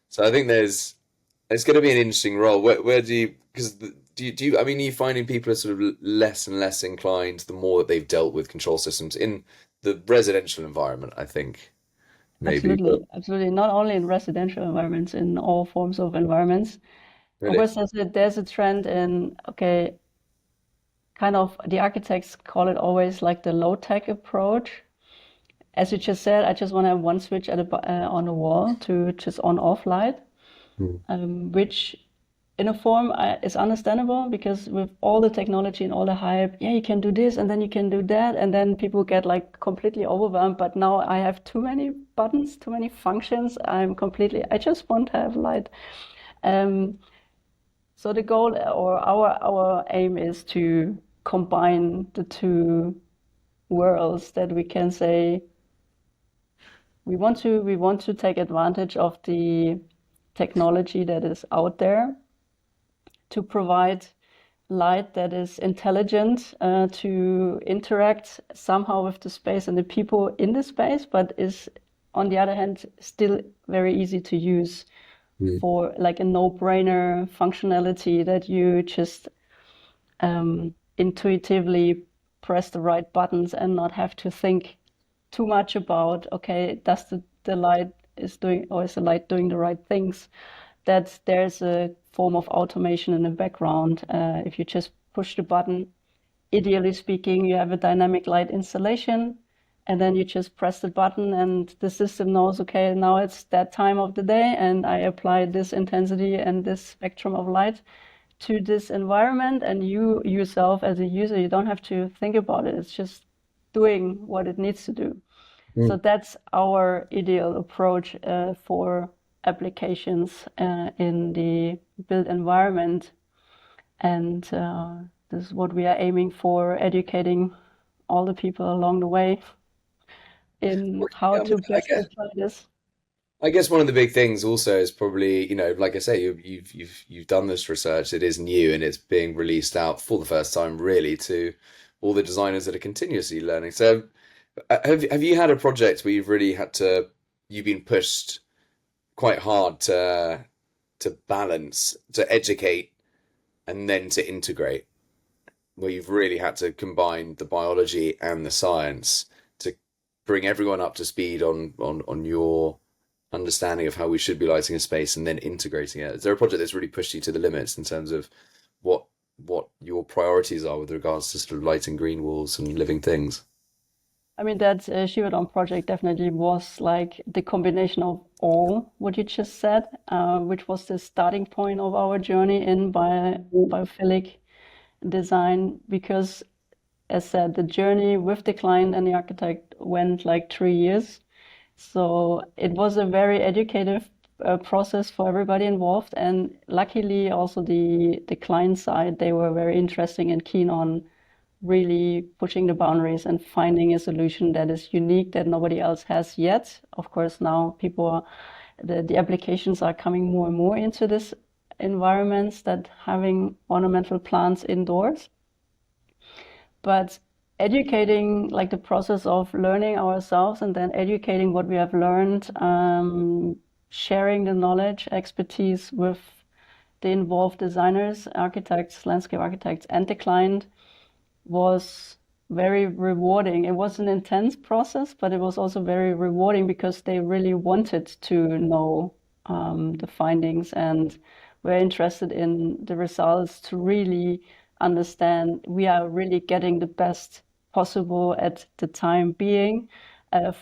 Speaker 3: So I think it's going to be an interesting role. Where do you, because do you, I mean, are you finding people are sort of less and less inclined the more that they've dealt with control systems in the residential environment, I think, maybe, but
Speaker 2: absolutely, absolutely. Not only in residential environments, in all forms of environments. Of
Speaker 3: really.
Speaker 2: course, there's a trend in, okay, kind of the architects call it always like the low tech approach. As you just said, I just want to have one switch on the wall to just on off light,
Speaker 3: Hmm.
Speaker 2: which in a form is understandable, because with all the technology and all the hype, yeah, you can do this and then you can do that, and then people get like completely overwhelmed. But now I have too many buttons, too many functions. I just want to have light. Um, so the goal, or our aim, is to combine the two worlds, that we can say we want to take advantage of the technology that is out there to provide light that is intelligent, to interact somehow with the space and the people in the space, but is, on the other hand, still very easy to use for like a no-brainer functionality that you just intuitively press the right buttons and not have to think too much about, okay, does the light is doing, or is the light doing the right things? That there's a form of automation in the background. If you just push the button, ideally speaking, you have a dynamic light installation, and then you just press the button and the system knows, okay, now it's that time of the day and I apply this intensity and this spectrum of light to this environment, and you yourself as a user, you don't have to think about it. It's just doing what it needs to do. So that's our ideal approach for applications in the built environment. And this is what we are aiming for, educating all the people along the way in how to best apply this.
Speaker 3: I guess one of the big things also is probably, like I say, you've done this research. It is new and it's being released out for the first time, really, to all the designers that are continuously learning. So, have you had a project where you've been pushed quite hard to balance, to educate, and then to integrate, where you've really had to combine the biology and the science to bring everyone up to speed on your understanding of how we should be lighting a space and then integrating it? Is there a project that's really pushed you to the limits in terms of what your priorities are with regards to sort of lighting green walls and living things?
Speaker 2: I mean, that Shivadon project definitely was like the combination of all what you just said, which was the starting point of our journey in biophilic design. Because, as said, the journey with the client and the architect went like 3 years. So it was a very educative process for everybody involved. And luckily, also the client side, they were very interesting and keen on really pushing the boundaries and finding a solution that is unique, that nobody else has yet. Of course, now the applications are coming more and more into this environments, that having ornamental plants indoors. But educating, like the process of learning ourselves and then educating what we have learned, sharing the knowledge, expertise with the involved designers, architects, landscape architects, and the client was very rewarding. It was an intense process, but it was also very rewarding because they really wanted to know the findings and were interested in the results to really understand we are really getting the best possible at the time being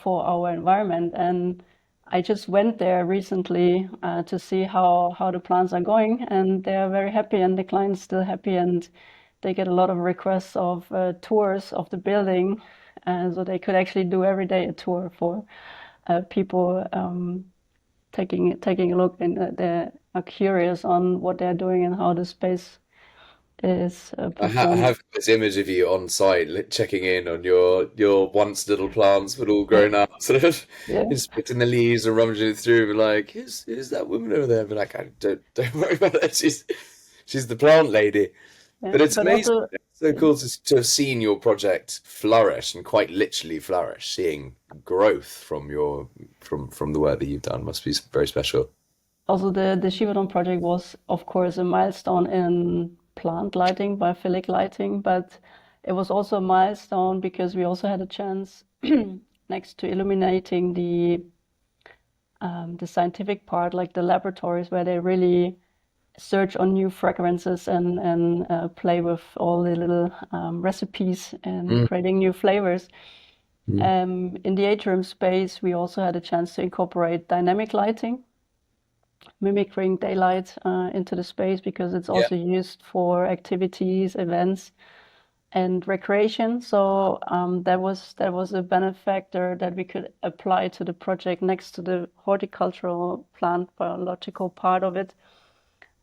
Speaker 2: for our environment. And I just went there recently to see how the plants are going, and they are very happy, and the client's still happy, and they get a lot of requests of tours of the building, so they could actually do every day a tour for people taking a look, and they are curious on what they're doing and how the space is
Speaker 3: I
Speaker 2: performed.
Speaker 3: have this image of you on site checking in on your once little plants, but all grown up, sort of
Speaker 2: Yeah,
Speaker 3: inspecting the leaves and rummaging through, and like, who's that woman over there? But like, don't worry about that. She's the plant lady.
Speaker 2: yeah.
Speaker 3: But it's
Speaker 2: But
Speaker 3: amazing.
Speaker 2: also,
Speaker 3: It's so cool to have seen your project flourish, and quite literally flourish. Seeing growth from the work that you've done must be very special.
Speaker 2: the Shivadon project was, of course, a milestone in plant lighting, biophilic lighting, but it was also a milestone because we also had a chance next to illuminating the scientific part, like the laboratories where they really search on new fragrances and play with all the little recipes and creating new flavors. In the atrium space, we also had a chance to incorporate dynamic lighting, mimicking daylight into the space, because it's
Speaker 3: Yeah.
Speaker 2: also used for activities, events, and recreation. So that was a benefactor that we could apply to the project next to the horticultural plant biological part of it,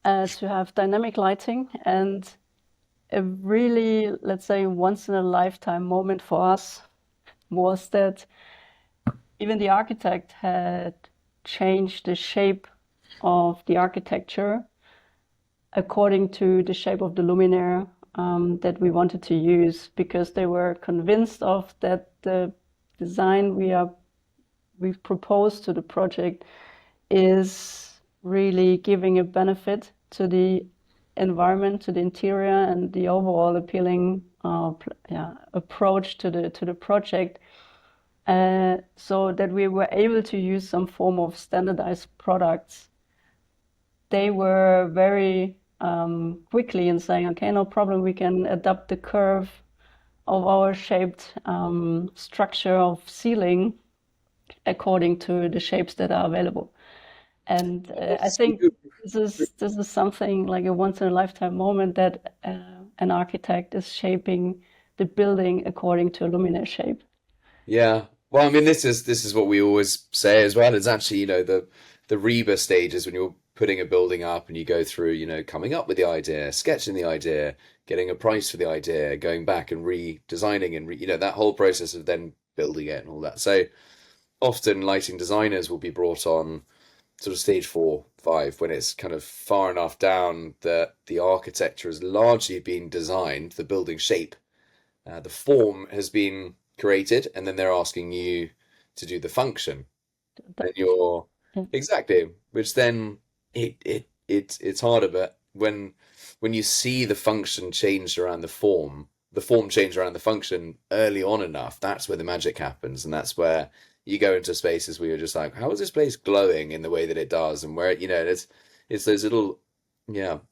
Speaker 2: to have dynamic lighting. And a really, let's say, once in a lifetime moment for us was that even the architect had changed the shape of the architecture according to the shape of the luminaire that we wanted to use, because they were convinced of that the design we've proposed to the project is really giving a benefit to the environment, to the interior, and the overall appealing approach to the project, so that we were able to use some form of standardized products. They were very quickly in saying, okay, no problem, we can adapt the curve of our shaped structure of ceiling according to the shapes that are available. And I think this is something like a once in a lifetime moment, that an architect is shaping the building according to a luminaire shape.
Speaker 3: Yeah. Well, I mean, this is what we always say as well. It's actually, the Reba stages when you're putting a building up and you go through, coming up with the idea, sketching the idea, getting a price for the idea, going back and redesigning and that whole process of then building it and all that. So often lighting designers will be brought on sort of stage 4, 5, when it's kind of far enough down that the architecture has largely been designed, the building shape, the form has been created, and then they're asking you to do the function. And you're
Speaker 2: Yeah.
Speaker 3: exactly, which then it's harder. But when you see the function changed around the form changed around the function early on enough, that's where the magic happens, and that's where you go into spaces where you're just like, how is this place glowing in the way that it does, and where it's those little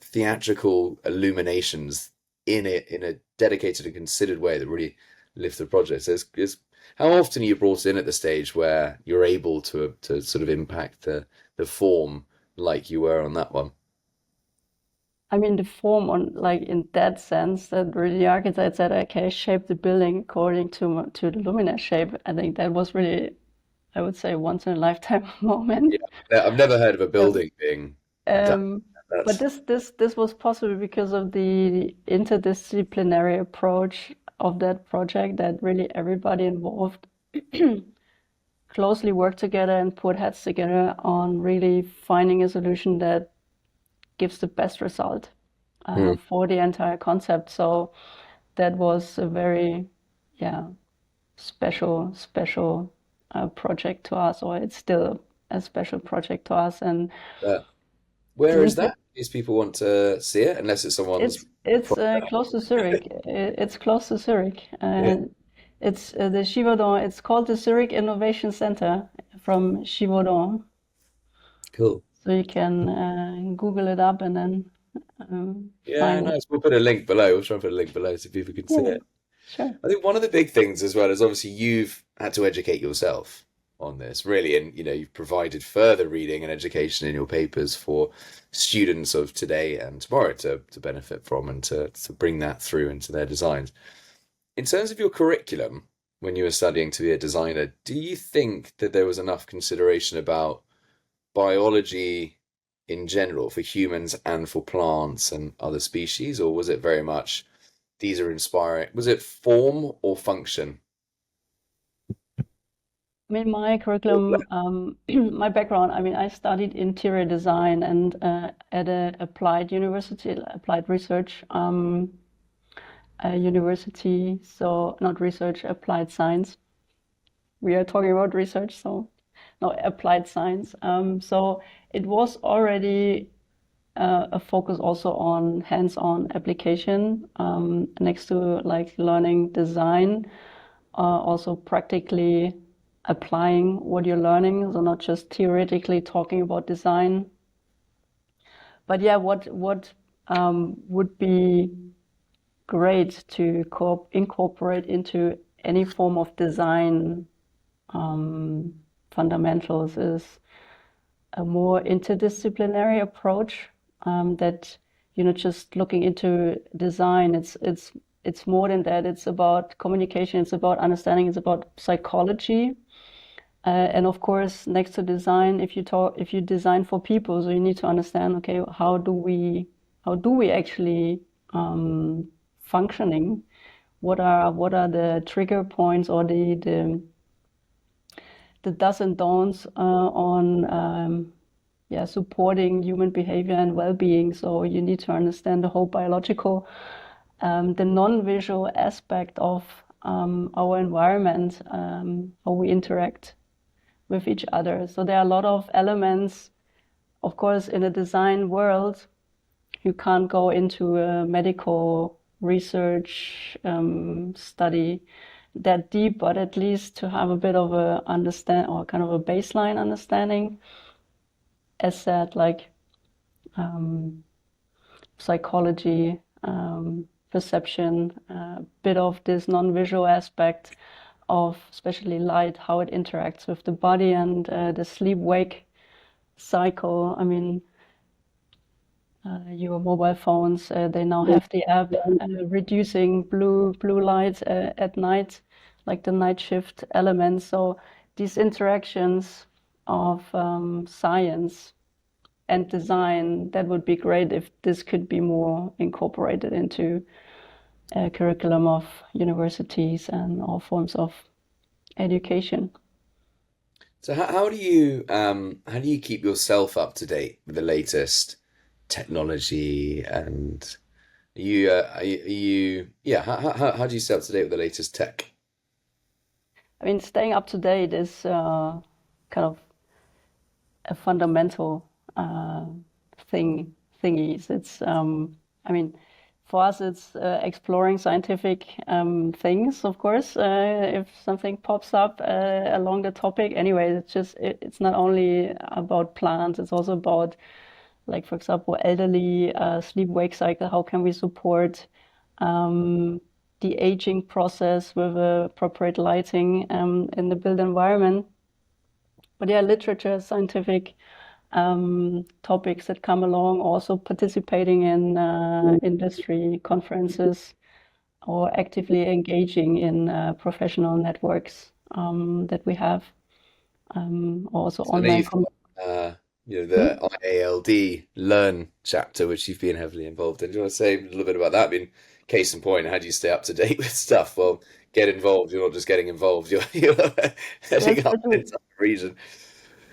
Speaker 3: theatrical illuminations in it in a dedicated and considered way that really lift the project. So how often are you brought in at the stage where you're able to sort of impact the form like you were on that one?
Speaker 2: I mean, the form on, like, in that sense, that really the architect said, okay, shape the building according to the luminaire shape. I think that was really, I would say, once in a lifetime moment.
Speaker 3: Yeah, I've never heard of a
Speaker 2: Um,
Speaker 3: building being done.
Speaker 2: um, but
Speaker 3: That's
Speaker 2: this was possible because of the interdisciplinary approach of that project, that really everybody involved closely worked together and put heads together on really finding a solution that gives the best result
Speaker 3: Hmm.
Speaker 2: for the entire concept. So that was a very, yeah, special project to us, or it's still a special project to us. And
Speaker 3: But where is
Speaker 2: the
Speaker 3: that? These people want to see it, unless it's someone's
Speaker 2: it's
Speaker 3: project.
Speaker 2: close to Zurich. It's close to Zurich.
Speaker 3: Yeah,
Speaker 2: It's the Givaudan. It's called the Zurich Innovation Center from Givaudan.
Speaker 3: cool.
Speaker 2: So you can Google it up and then
Speaker 3: Yeah,
Speaker 2: find it.
Speaker 3: nice. We'll put a link below. We'll try and put a link below so people can see
Speaker 2: Yeah,
Speaker 3: it.
Speaker 2: sure.
Speaker 3: I think one of the big things as well is obviously you've had to educate yourself on this, really, and you've provided further reading and education in your papers for students of today and tomorrow to benefit from and to bring that through into their designs. In terms of your curriculum, when you were studying to be a designer, do you think that there was enough consideration about biology in general for humans and for plants and other species, or was it very much these are inspiring? Was it form or function?
Speaker 2: I mean, my
Speaker 3: Or
Speaker 2: curriculum, my background, I mean, I studied interior design and at a applied university, applied research university. So not research, applied science. We are talking about research, so no, applied science. So it was already a focus also on hands-on application, next to like learning design, also practically applying what you're learning, so not just theoretically talking about design. But yeah, what would be great to incorporate into any form of design fundamentals is a more interdisciplinary approach, that you're not just looking into design. It's more than that. It's about communication. It's about understanding. It's about psychology. And of course, next to design, if you design for people, so you need to understand, okay, how do we actually functioning? What are the trigger points, or the do's and don'ts on supporting human behavior and well-being. So you need to understand the whole biological, the non-visual aspect of our environment, how we interact with each other. So there are a lot of elements. Of course, in a design world, you can't go into a medical research study that deep, but at least to have a bit of a understand or kind of a baseline understanding, as said, like psychology, perception, a bit of this non-visual aspect of especially light, how it interacts with the body and the sleep-wake cycle. I mean, your mobile phones, they now have the app reducing blue light at night, like the night shift elements. So these interactions of science and design, that would be great if this could be more incorporated into a curriculum of universities and all forms of education.
Speaker 3: So how do you keep yourself up to date with the latest technology and yeah, how do you stay up to date with the latest tech?
Speaker 2: I mean, staying up to date is kind of a fundamental uh, thingies. It's I mean, for us, it's exploring scientific things, of course. If something pops up along the topic, anyway, it's not only about plants. It's also about, like, for example, elderly sleep-wake cycle. How can we support the aging process with appropriate lighting in the built environment? But yeah, literature, scientific topics that come along, also participating in industry conferences or actively engaging in professional networks that we have. Also
Speaker 3: So I know
Speaker 2: online.
Speaker 3: you've got the IALD Learn chapter, which you've been heavily involved in. Do you want to say a little bit about that? I mean, case in point, how do you stay up to date with stuff? Well, get involved. You're not just getting involved. You're
Speaker 2: Yes,
Speaker 3: heading up an entire region.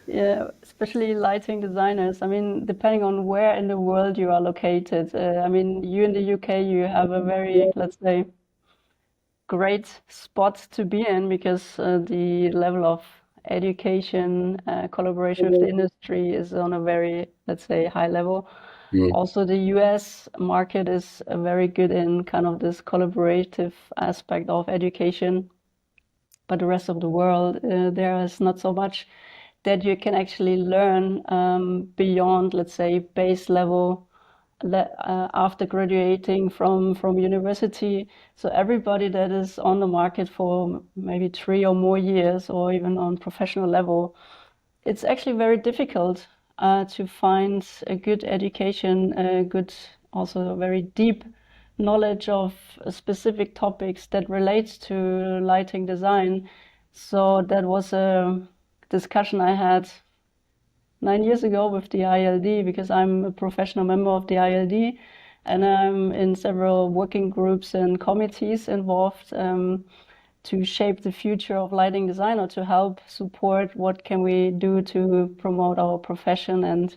Speaker 2: yeah, especially lighting designers. I mean, depending on where in the world you are located. I mean, you in the UK, you have a very, let's say, great spot to be in because the level of education, collaboration with the industry is on a very, let's say, high level.
Speaker 3: Mm.
Speaker 2: Also, the US market is very good in kind of this collaborative aspect of education, but the rest of the world, there is not so much that you can actually learn beyond, let's say, base level after graduating from university. So everybody that is on the market for maybe 3 or more years, or even on professional level, it's actually very difficult to find a good education, a good, also a very deep knowledge of specific topics that relates to lighting design. So that was a discussion I had 9 years ago with the ILD, because I'm a professional member of the ILD and I'm in several working groups and committees involved to shape the future of lighting design, or to help support what can we do to promote our profession and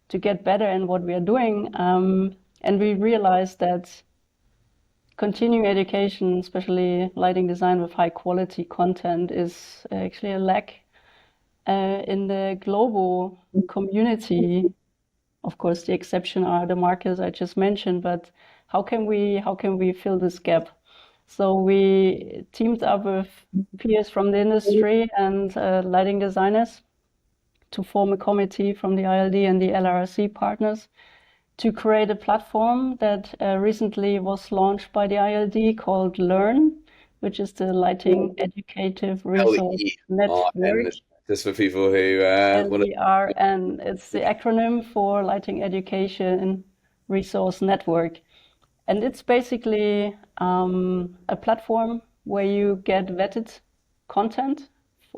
Speaker 2: to get better in what we are doing. And we realized that continuing education, especially lighting design with high quality content, is actually a lack in the global community. Of course, the exception are the markets I just mentioned, but how can we fill this gap? So we teamed up with peers from the industry and lighting designers to form a committee from the ILD and the LRC partners to create a platform that recently was launched by the ILD called Learn, which is the Lighting Educative Resource
Speaker 3: LERN,
Speaker 2: Network.
Speaker 3: just for people who want to.
Speaker 2: LERN, it's the acronym for Lighting Education Resource Network. And it's basically a platform where you get vetted content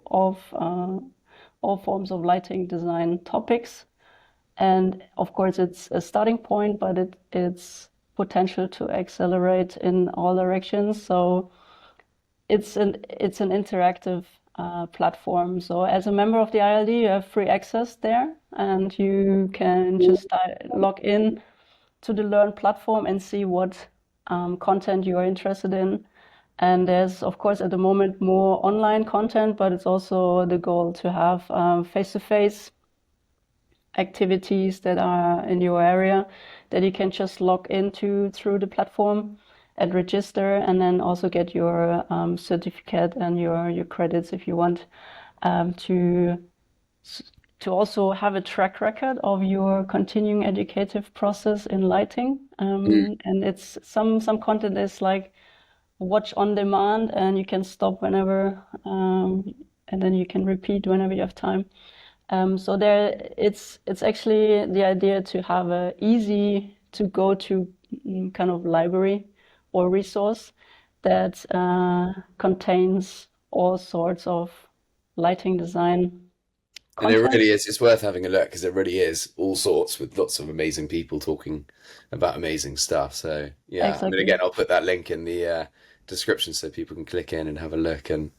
Speaker 2: of all forms of lighting design topics. And of course, it's a starting point, but it's potential to accelerate in all directions. So it's an interactive platform. So as a member of the ILD, you have free access there, and you can just log in to the Learn platform and see what content you are interested in. And there's, of course, at the moment more online content, but it's also the goal to have face-to-face activities that are in your area that you can just log into through the platform and register, and then also get your certificate and your credits if you want to also have a track record of your continuing educative process in lighting. And it's some content is like watch on demand, and you can stop whenever, and then you can repeat whenever you have time. So there, it's actually the idea to have a easy to go to kind of library or resource that contains all sorts of lighting design
Speaker 3: And it
Speaker 2: content.
Speaker 3: really is, it's worth having a look because it really is all sorts with lots of amazing people talking about amazing stuff. So yeah, I mean,
Speaker 2: Exactly.
Speaker 3: again, I'll put that link in the description so people can click in and have a look and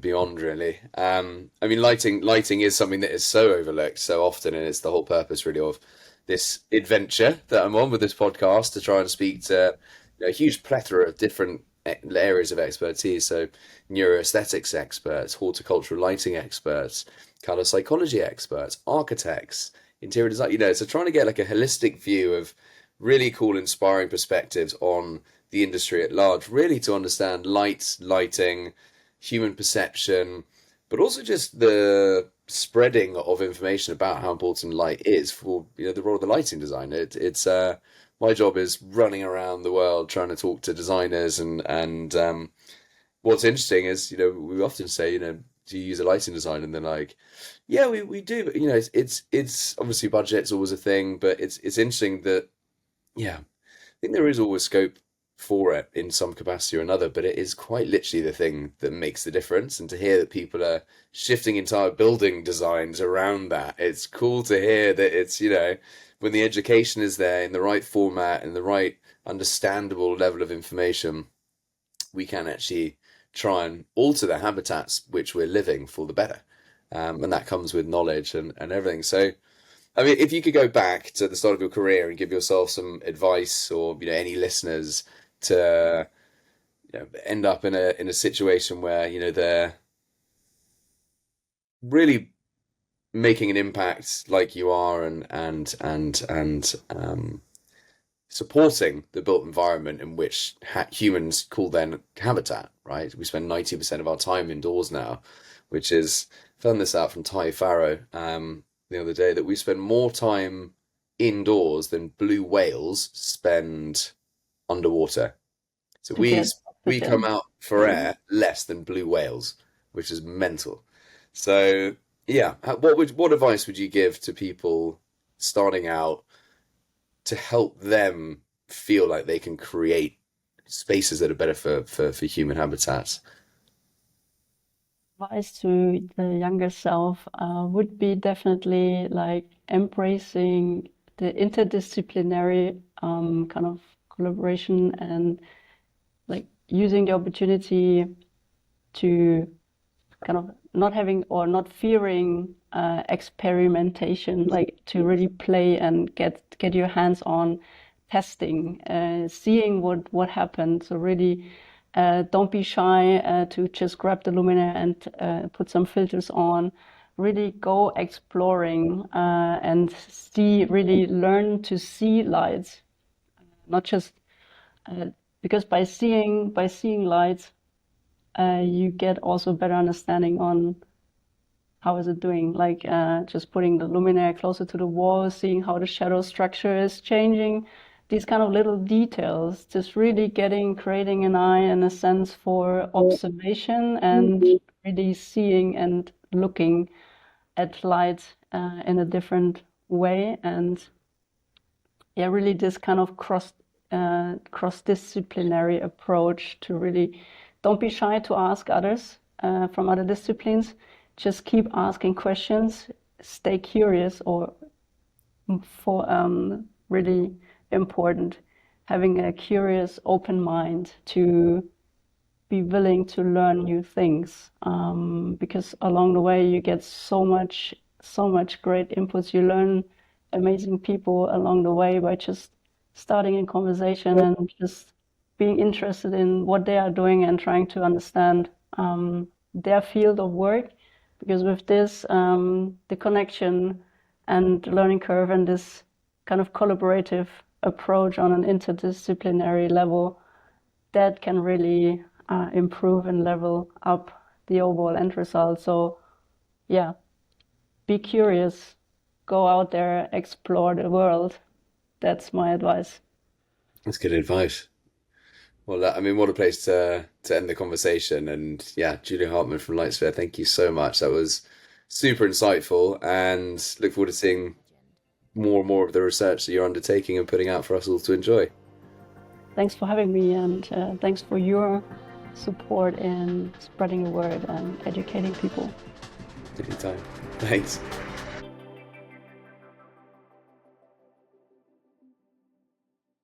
Speaker 3: beyond really. I mean, lighting is something that is so overlooked so often, and it's the whole purpose really of this adventure that I'm on with this podcast to try and speak to a huge plethora of different areas of expertise. So neuroaesthetics experts, horticultural lighting experts, color psychology experts, architects, interior design, so trying to get like a holistic view of really cool, inspiring perspectives on the industry at large, really to understand lighting, human perception, but also just the spreading of information about how important light is for the role of the lighting designer. It's my job is running around the world trying to talk to designers and what's interesting is we often say do you use a lighting design, and they're like, yeah, we do, but it's obviously budget's always a thing, but it's interesting that yeah, I think there is always scope for it in some capacity or another, but it is quite literally the thing that makes the difference. And to hear that people are shifting entire building designs around that, it's cool to hear that it's, when the education is there in the right format and the right understandable level of information, we can actually try and alter the habitats which we're living for the better. And that comes with knowledge and everything. So, I mean, if you could go back to the start of your career and give yourself some advice, or any listeners to end up in a situation where they're really making an impact like you are, and supporting the built environment in which humans call their habitat, right? We spend 90% of our time indoors now, which is, found this out from Ty Farrow the other day, that we spend more time indoors than blue whales spend underwater. So
Speaker 2: To get
Speaker 3: we come
Speaker 2: oxygen.
Speaker 3: out for
Speaker 2: Yeah.
Speaker 3: air less than blue whales, which is mental. So yeah, what advice would you give to people starting out to help them feel like they can create spaces that are better for human habitats?
Speaker 2: Advice to the younger self would be definitely like embracing the interdisciplinary kind of collaboration, and like using the opportunity to kind of not having or not fearing experimentation, like to really play and get your hands on testing, seeing what happens. So really, don't be shy to just grab the luminaire and put some filters on. Really go exploring and really learn to see lights, not just uh, because by seeing lights, you get also a better understanding on how is it doing. Like just putting the luminaire closer to the wall, seeing how the shadow structure is changing. These kind of little details, just really creating an eye and a sense for observation, and really seeing and looking at light in a different way. And yeah, really this kind of cross-disciplinary approach to really don't be shy to ask others from other disciplines. Just keep asking questions, stay curious, or for really important, having a curious, open mind to be willing to learn new things, because along the way you get so much great inputs. You learn amazing people along the way by just starting a conversation and just being interested in what they are doing and trying to understand their field of work. Because with this, the connection and learning curve and this kind of collaborative approach on an interdisciplinary level, that can really improve and level up the overall end result. So yeah, be curious, go out there, explore the world. That's my advice.
Speaker 3: That's good advice. Well, I mean, what a place to end the conversation. And yeah, Julia Hartmann from LightSphere, thank you so much. That was super insightful, and look forward to seeing more and more of the research that you're undertaking and putting out for us all to enjoy.
Speaker 2: Thanks for having me, and thanks for your support in spreading the word and educating people.
Speaker 3: Anytime. Thanks.